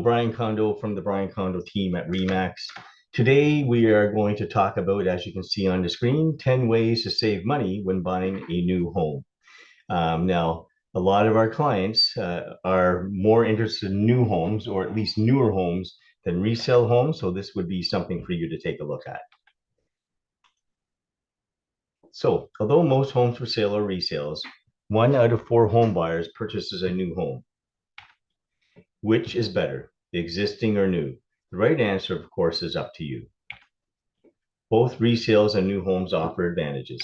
Brian Kondo from the Brian Kondo team at Remax. Today we are going to talk about, as you can see on the screen, 10 ways to save money when buying a new home. Now, a lot of our clients are more interested in new homes, or at least newer homes, than resale homes. So this would be something for you to take a look at. So, although most homes for sale are resales, 1 out of 4 home buyers purchases a new home. Which is better, existing or new? The right answer, of course, is up to you. Both resales and new homes offer advantages.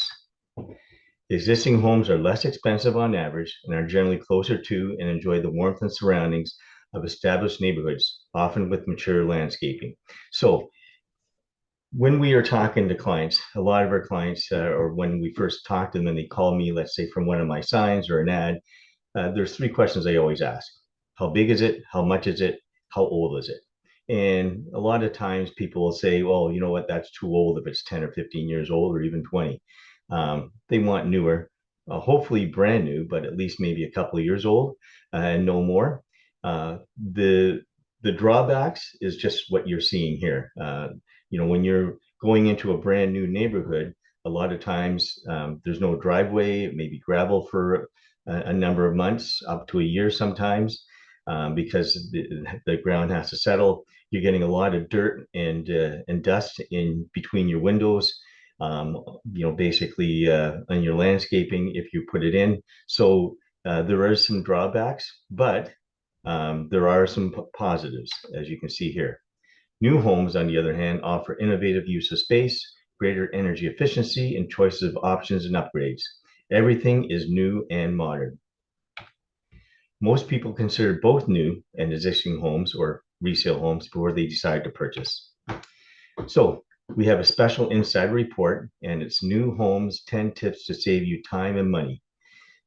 Existing homes are less expensive on average and are generally closer to and enjoy the warmth and surroundings of established neighborhoods, often with mature landscaping. So when we are talking to clients, a lot of our clients, or when we first talk to them and they call me, let's say from one of my signs or an ad, there's 3 questions I always ask. How big is it? How much is it? How old is it? And a lot of times people will say, well, you know what, that's too old if it's 10 or 15 years old or even 20. They want newer, hopefully brand new, but at least maybe a couple of years old and no more. The drawbacks is just what you're seeing here. When you're going into a brand new neighborhood, a lot of times there's no driveway, maybe gravel for a number of months, up to a year sometimes, because the ground has to settle. You're getting a lot of dirt and dust in between your windows, basically on your landscaping if you put it in. So there are some drawbacks, but there are some positives, as you can see here. New homes, on the other hand, offer innovative use of space, greater energy efficiency, and choices of options and upgrades. Everything is new and modern. Most people consider both new and existing homes or resale homes before they decide to purchase. So we have a special insider report, and it's New Homes 10 Tips to Save You Time and Money.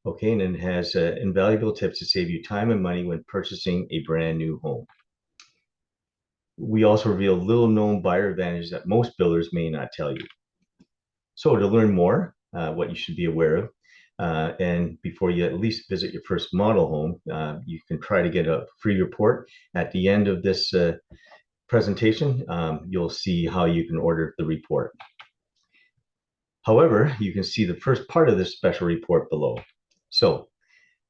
Okay, and it has invaluable tips to save you time and money when purchasing a brand new home. We also reveal little known buyer advantages that most builders may not tell you. So to learn more, what you should be aware of, and before you at least visit your first model home, you can try to get a free report. At the end of this presentation, you'll see how you can order the report. However, you can see the first part of this special report below. So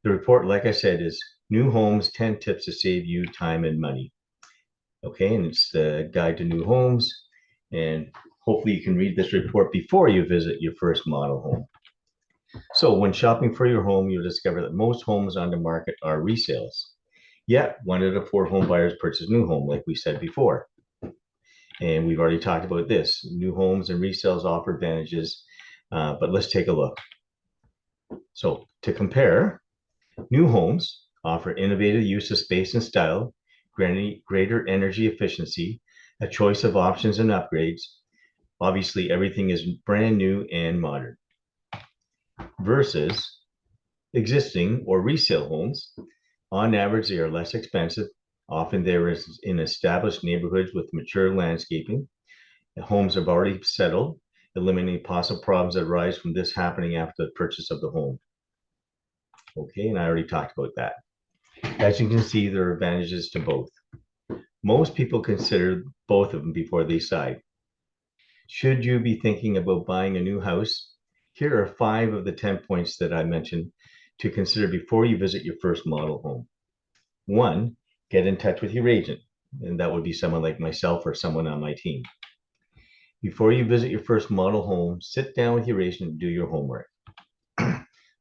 the report, like I said, is New Homes 10 Tips to Save You Time and Money. Okay, and it's the guide to new homes, and hopefully you can read this report before you visit your first model home. So when shopping for your home, you'll discover that most homes on the market are resales. Yet 1 out of 4 home buyers purchase new home, like we said before. And we've already talked about this. New homes and resales offer advantages, but let's take a look. So to compare, new homes offer innovative use of space and style, greater energy efficiency, a choice of options and upgrades. Obviously, everything is brand new and modern. Versus existing or resale homes, on average, they are less expensive. Often they're in established neighborhoods with mature landscaping. The homes have already settled, eliminating possible problems that arise from this happening after the purchase of the home. Okay, and I already talked about that. As you can see, there are advantages to both. Most people consider both of them before they decide. Should you be thinking about buying a new house? Here are 5 of the 10 points that I mentioned to consider before you visit your first model home. 1, get in touch with your agent, and that would be someone like myself or someone on my team. Before you visit your first model home, sit down with your agent and do your homework.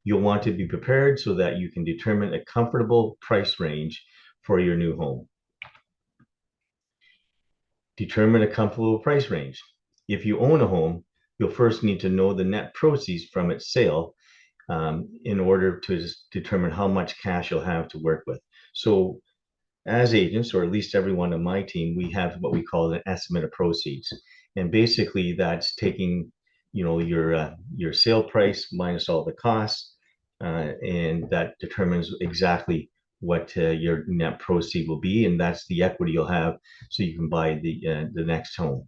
You'll want to be prepared so that you can determine a comfortable price range for your new home. Determine a comfortable price range. If you own a home, you'll first need to know the net proceeds from its sale in order to determine how much cash you'll have to work with. So as agents, or at least everyone on my team, we have what we call an estimate of proceeds. And basically that's taking your sale price minus all the costs, and that determines exactly what your net proceed will be, and that's the equity you'll have so you can buy the next home.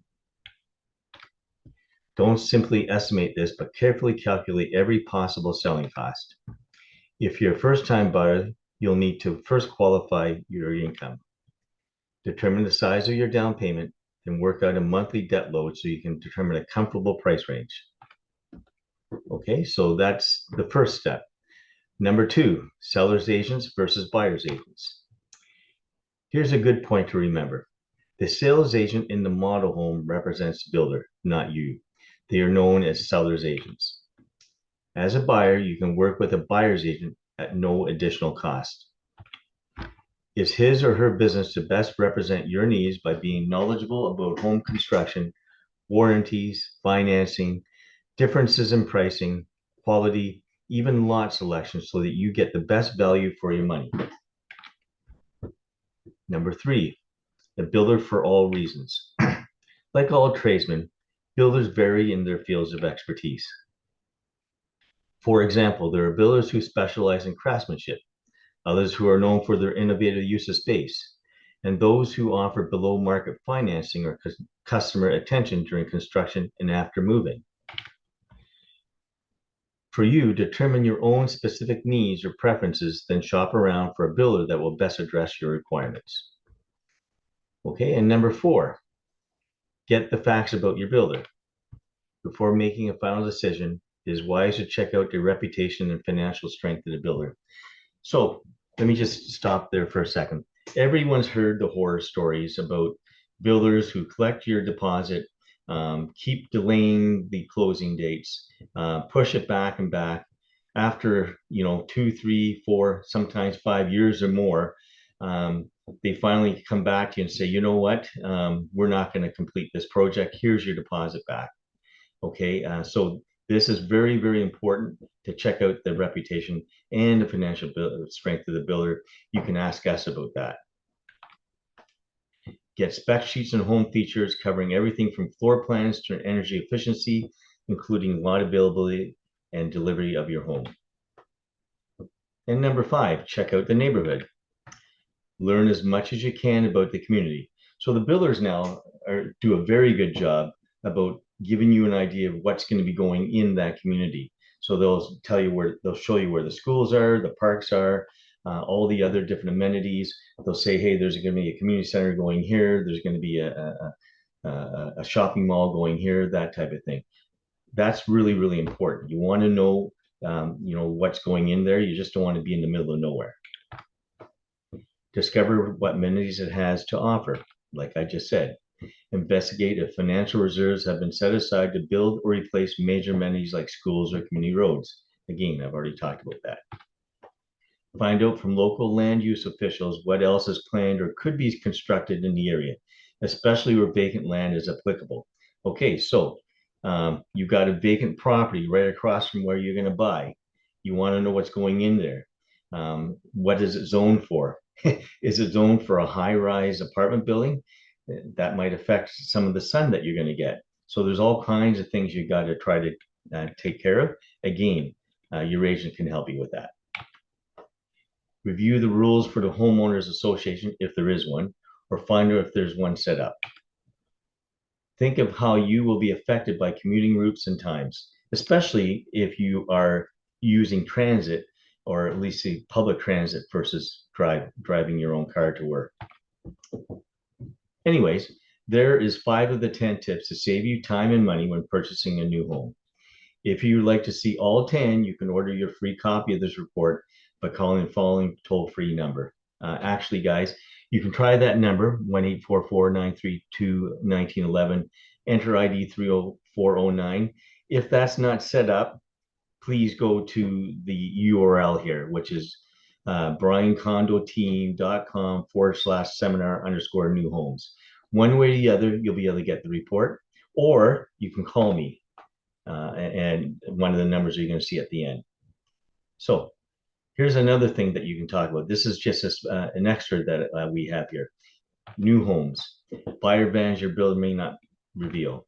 Don't simply estimate this, but carefully calculate every possible selling cost. If you're a first-time buyer, you'll need to first qualify your income. Determine the size of your down payment and work out a monthly debt load so you can determine a comfortable price range. Okay, so that's the first step. Number 2, seller's agents versus buyer's agents. Here's a good point to remember. The sales agent in the model home represents the builder, not you. They are known as seller's agents. As a buyer, you can work with a buyer's agent at no additional cost. It's his or her business to best represent your needs by being knowledgeable about home construction, warranties, financing, differences in pricing, quality, even lot selection so that you get the best value for your money. Number 3, a builder for all reasons. Like all tradesmen, builders vary in their fields of expertise. For example, there are builders who specialize in craftsmanship, others who are known for their innovative use of space, and those who offer below market financing or customer attention during construction and after moving. For you, determine your own specific needs or preferences, then shop around for a builder that will best address your requirements. Okay, and number 4, get the facts about your builder. Before making a final decision, it is wise to check out the reputation and financial strength of the builder. So let me just stop there for a second. Everyone's heard the horror stories about builders who collect your deposit, keep delaying the closing dates, push it back and back. After 2, 3, 4, sometimes 5 years or more, they finally come back to you and say, you know what, we're not going to complete this project. Here's your deposit back. Okay, so this is very, very important to check out the reputation and the financial strength of the builder. You can ask us about that. Get spec sheets and home features covering everything from floor plans to energy efficiency, including lot availability and delivery of your home. And number 5, check out the neighborhood. Learn as much as you can about the community. So the builders now do a very good job about giving you an idea of what's going to be going in that community. So they'll show you where the schools are, the parks are, all the other different amenities. They'll say, hey, there's going to be a community center going here. There's going to be a shopping mall going here, that type of thing. That's really, really important. You want to know, what's going in there. You just don't want to be in the middle of nowhere. Discover what amenities it has to offer, like I just said. Investigate if financial reserves have been set aside to build or replace major amenities like schools or community roads. Again, I've already talked about that. Find out from local land use officials what else is planned or could be constructed in the area, especially where vacant land is applicable. Okay, so you've got a vacant property right across from where you're going to buy. You want to know what's going in there. What is it zoned for? Is it zoned for a high-rise apartment building? That might affect some of the sun that you're going to get. So there's all kinds of things you got to try to take care of. Again, your agent can help you with that. Review the rules for the homeowners association, if there is one, or find out if there's one set up. Think of how you will be affected by commuting routes and times, especially if you are using transit, or at least the public transit versus driving your own car to work. Anyways, there is 5 of the 10 tips to save you time and money when purchasing a new home. If you would like to see all 10, you can order your free copy of this report by calling the following toll-free number. Actually, guys, you can try that number, 1-844-932-1911, enter ID 30409. If that's not set up, please go to the URL here, which is briankondoteam.com/seminar_new homes. One way or the other, you'll be able to get the report, or you can call me, and one of the numbers you're going to see at the end. So here's another thing that you can talk about. This is just an extra that we have here. New homes. Buyer advantage your builder may not reveal.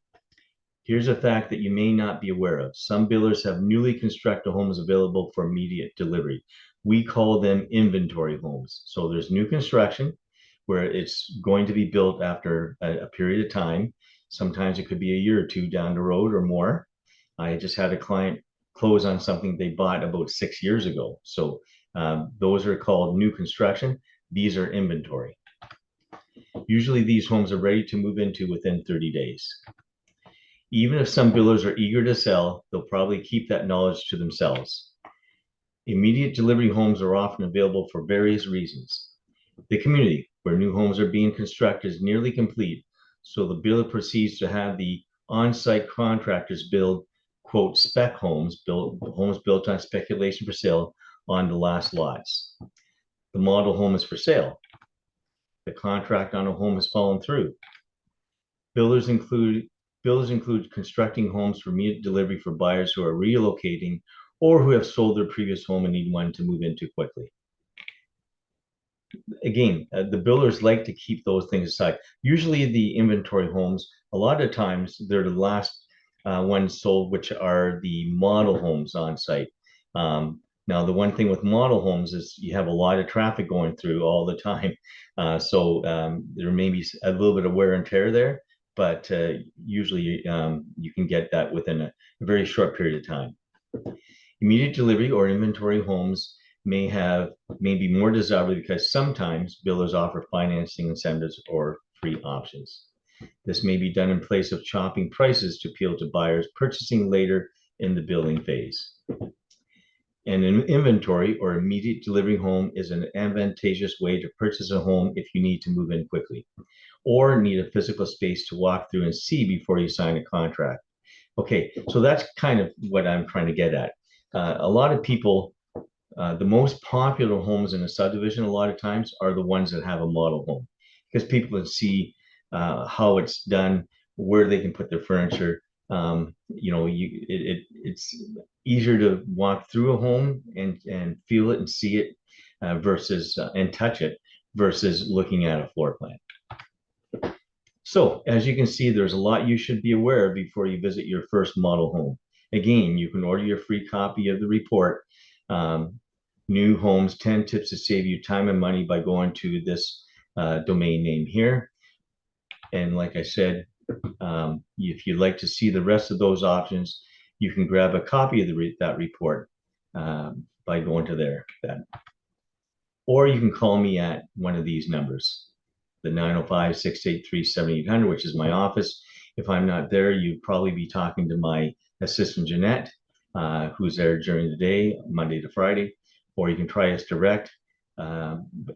Here's a fact that you may not be aware of. Some builders have newly constructed homes available for immediate delivery. We call them inventory homes. So there's new construction where it's going to be built after a period of time. Sometimes it could be a year or 2 down the road or more. I just had a client close on something they bought about 6 years ago. So those are called new construction. These are inventory. Usually these homes are ready to move into within 30 days. Even if some builders are eager to sell, they'll probably keep that knowledge to themselves. Immediate delivery homes are often available for various reasons. The community where new homes are being constructed is nearly complete, so the builder proceeds to have the on-site contractors build, quote, spec homes, homes built on speculation for sale on the last lots. The model home is for sale. The contract on a home has fallen through. Builders include constructing homes for immediate delivery for buyers who are relocating or who have sold their previous home and need one to move into quickly. Again, the builders like to keep those things aside. Usually the inventory homes, a lot of times they're the last ones sold, which are the model homes on site. Now, the one thing with model homes is you have a lot of traffic going through all the time. So there may be a little bit of wear and tear there, but usually you can get that within a very short period of time. Immediate delivery or inventory homes may be more desirable because sometimes builders offer financing incentives or free options. This may be done in place of chopping prices to appeal to buyers purchasing later in the building phase. And an inventory or immediate delivery home is an advantageous way to purchase a home if you need to move in quickly or need a physical space to walk through and see before you sign a contract. Okay, so that's kind of what I'm trying to get at. A lot of people, the most popular homes in a subdivision, a lot of times, are the ones that have a model home because people can see how it's done, where they can put their furniture. It's easier to walk through a home and feel it and see it versus and touch it versus looking at a floor plan. So as you can see, there's a lot you should be aware of before you visit your first model home. Again, you can order your free copy of the report. New Homes, 10 Tips to Save You Time and Money by going to this domain name here. And like I said, if you'd like to see the rest of those options, you can grab a copy of that report by going to there. Or you can call me at one of these numbers, the 905-683-7800, which is my office. If I'm not there, you'd probably be talking to my assistant, Jeanette, who's there during the day, Monday to Friday, or you can try us direct.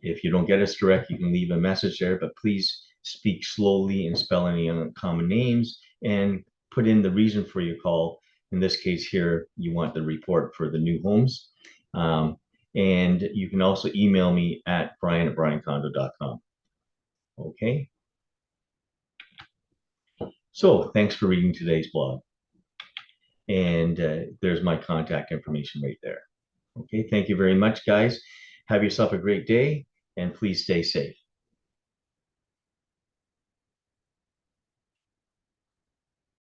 If you don't get us direct, you can leave a message there, but please speak slowly and spell any uncommon names and put in the reason for your call. In this case here, you want the report for the new homes. And you can also email me at brian@briankondo.com. Okay. So thanks for reading today's blog. And there's my contact information right there. Okay, thank you very much, guys. Have yourself a great day, and please stay safe.